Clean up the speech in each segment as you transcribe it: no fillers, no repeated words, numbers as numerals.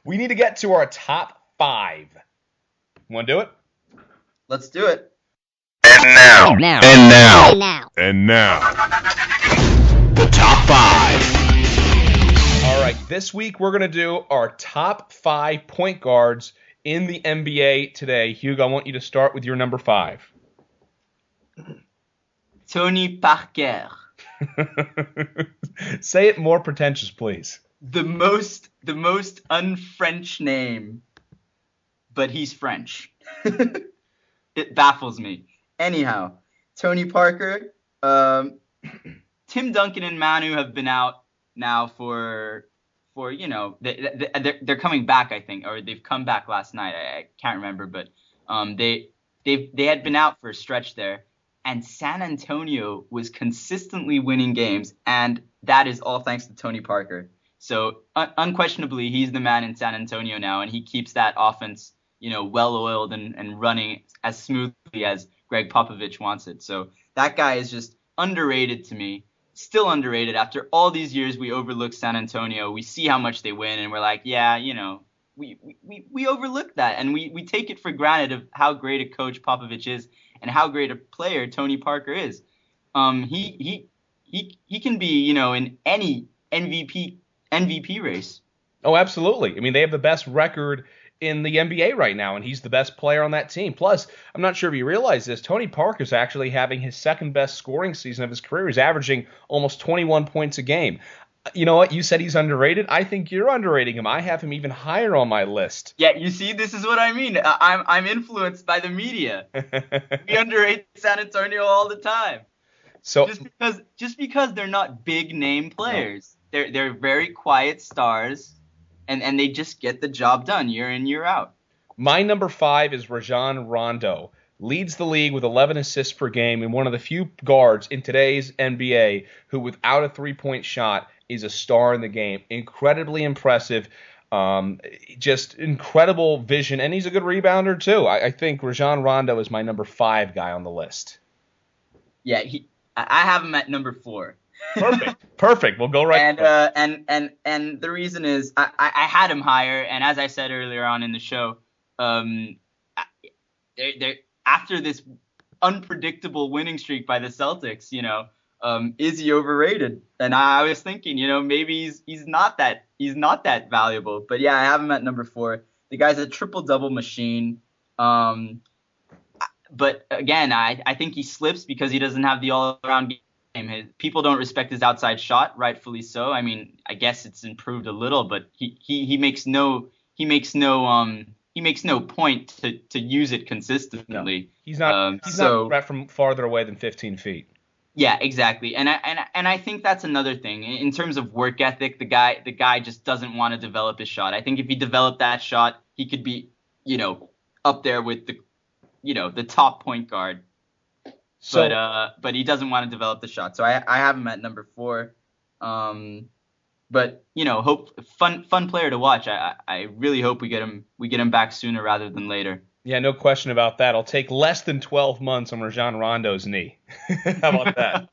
We need to get to our top 5. Want to do it? Let's do it. And now, the top 5. All right, this week we're going to do our top 5 point guards in the NBA today. Hugo, I want you to start with your number 5. Tony Parker. Say it more pretentious, please. The most un-French name, but he's French. It baffles me. Anyhow, Tony Parker, Tim Duncan and Manu have been out now for they're coming back, I think, or they've come back last night. I can't remember, but they had been out for a stretch there, and San Antonio was consistently winning games, and that is all thanks to Tony Parker. So unquestionably, he's the man in San Antonio now, and he keeps that offense, well-oiled and running as smoothly as Greg Popovich wants it. So that guy is just underrated to me. Still underrated. After all these years, we overlook San Antonio. We see how much they win, and we're like, yeah, we overlook that, and we take it for granted of how great a coach Popovich is and how great a player Tony Parker is. He can be, in any MVP race. Oh, absolutely. I mean, they have the best record in the NBA right now, and he's the best player on that team. Plus, I'm not sure if you realize this, Tony Parker's actually having his second best scoring season of his career. He's averaging almost 21 points a game. You know what? You said he's underrated. I think you're underrating him. I have him even higher on my list. Yeah, you see, this is what I mean. I'm influenced by the media. We underrate San Antonio all the time. So just because they're not big name players, they're very quiet stars. And they just get the job done year in, year out. My number 5 is Rajon Rondo. Leads the league with 11 assists per game and one of the few guards in today's NBA who, without a three-point shot, is a star in the game. Incredibly impressive. Just incredible vision. And he's a good rebounder, too. I think Rajon Rondo is my number 5 guy on the list. Yeah, I have him at number 4. Perfect. We'll go right. And the reason is I had him higher, and as I said earlier on in the show, they're after this unpredictable winning streak by the Celtics, is he overrated? And I was thinking, maybe he's not that valuable. But yeah, I have him at number 4. The guy's a triple-double machine. But again, I think he slips because he doesn't have the all-around game. People don't respect his outside shot, rightfully so. I mean, I guess it's improved a little, but he makes no point to use it consistently. No, he's not a threat from farther away than 15 feet. Yeah, exactly. And I think that's another thing in terms of work ethic. The guy just doesn't want to develop his shot. I think if he developed that shot, he could be, up there with the top point guard. But he doesn't want to develop the shot. So I have him at number 4. But fun player to watch. I really hope we get him back sooner rather than later. Yeah, no question about that. I'll take less than 12 months on Rajon Rondo's knee. How about that?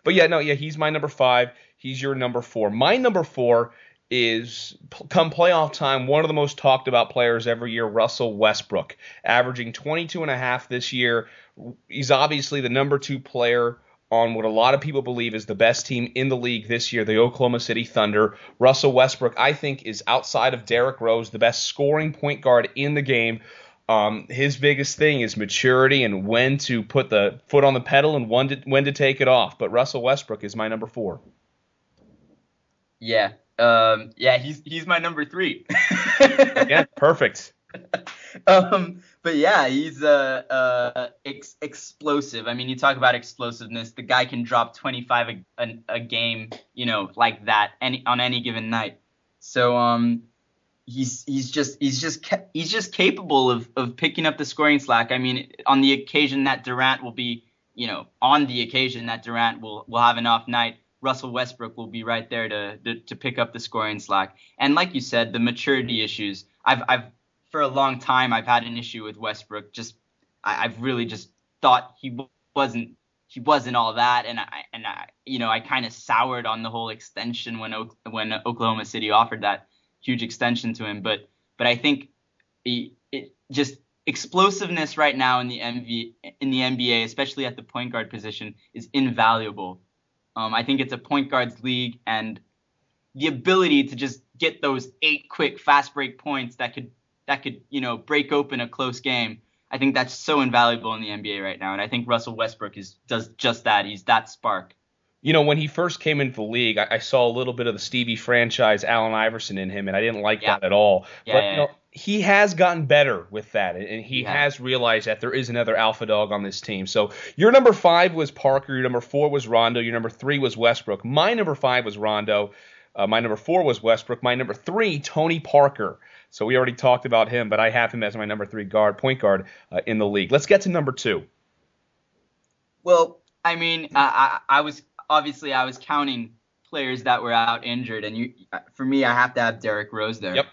But he's my number 5. He's your number 4. My number 4 is, come playoff time, one of the most talked about players every year, Russell Westbrook, averaging 22.5 this year. He's obviously the number 2 player on what a lot of people believe is the best team in the league this year, the Oklahoma City Thunder. Russell Westbrook, I think, is outside of Derrick Rose the best scoring point guard in the game. His biggest thing is maturity and when to put the foot on the pedal and when to take it off. But Russell Westbrook is my number 4. Yeah. He's my number 3. Yeah, perfect. But yeah, he's explosive. I mean, you talk about explosiveness. The guy can drop 25 a game, like that on any given night. So he's just capable of picking up the scoring slack. I mean, on the occasion that Durant will have an off night, Russell Westbrook will be right there to pick up the scoring slack. And like you said, the maturity issues. I've for a long time I've had an issue with Westbrook. I've really just thought he wasn't all that, and I kind of soured on the whole extension when Oklahoma City offered that. huge extension to him. But I think it just explosiveness right now in the NBA, especially at the point guard position, is invaluable. I think it's a point guard's league, and the ability to just get those 8 quick fast break points that could break open a close game. I think that's so invaluable in the NBA right now, and I think Russell Westbrook does just that. He's that spark. When he first came into the league, I saw a little bit of the Stevie franchise, Allen Iverson, in him, and I didn't like that at all. But he has gotten better with that, and he has realized that there is another alpha dog on this team. So your number 5 was Parker, your number 4 was Rondo, your number 3 was Westbrook. My number 5 was Rondo. My number 4 was Westbrook. My number 3, Tony Parker. So we already talked about him, but I have him as my number 3 point guard in the league. Let's get to number 2. Well, I mean, I was counting players that were out injured, and for me, I have to have Derrick Rose there. Yep,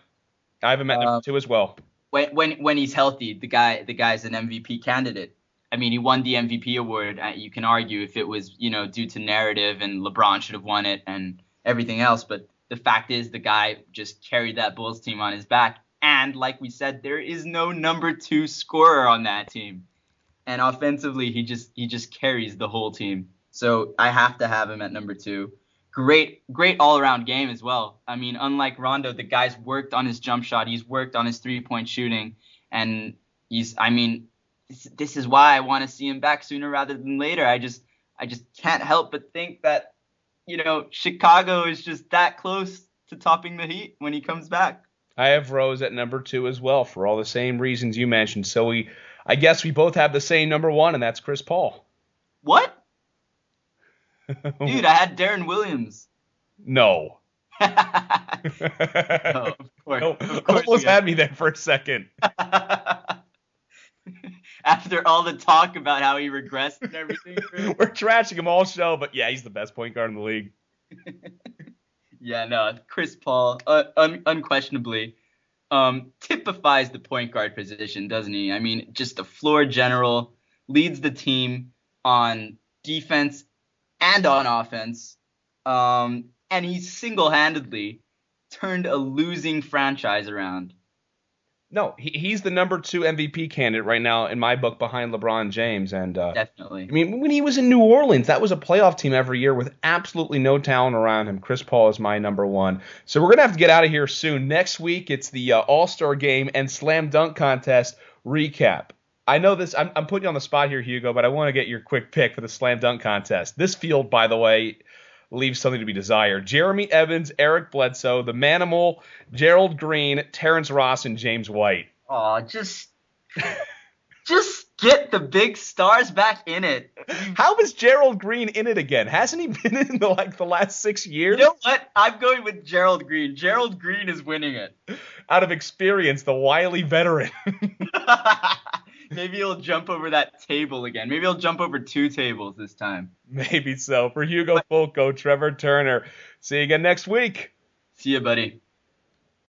I have him at number 2 as well. When he's healthy, the guy's an MVP candidate. I mean, he won the MVP award. You can argue if it was due to narrative and LeBron should have won it and everything else, but the fact is the guy just carried that Bulls team on his back, and like we said, there is no number 2 scorer on that team, and offensively he just carries the whole team. So I have to have him at number 2. Great all-around game as well. I mean, unlike Rondo, the guy's worked on his jump shot, he's worked on his 3-point shooting, and this is why I want to see him back sooner rather than later. I just can't help but think that Chicago is just that close to topping the Heat when he comes back. I have Rose at number 2 as well for all the same reasons you mentioned. So I guess we both have the same number 1, and that's Chris Paul. What? Dude, I had Darren Williams. No. No, of course. No, almost had me there for a second. After all the talk about how he regressed and everything. We're trashing him all show, but yeah, he's the best point guard in the league. Yeah, no, Chris Paul, unquestionably, typifies the point guard position, doesn't he? I mean, just a floor general, leads the team on defense and on offense, and he single-handedly turned a losing franchise around. No, he's the number 2 MVP candidate right now in my book behind LeBron James. And definitely. I mean, when he was in New Orleans, that was a playoff team every year with absolutely no talent around him. Chris Paul is my number 1. So we're going to have to get out of here soon. Next week, it's the All-Star Game and Slam Dunk Contest recap. I know this. I'm putting you on the spot here, Hugo, but I want to get your quick pick for the Slam Dunk Contest. This field, by the way, leaves something to be desired. Jeremy Evans, Eric Bledsoe, the Manimal, Gerald Green, Terrence Ross, and James White. Oh, just get the big stars back in it. How is Gerald Green in it again? Hasn't he been in the last 6 years? You know what? I'm going with Gerald Green. Gerald Green is winning it. Out of experience, the wily veteran. Maybe he'll jump over that table again. Maybe he'll jump over 2 tables this time. Maybe so. For Hugo Fulco, Trevor Turner. See you again next week. See you, buddy.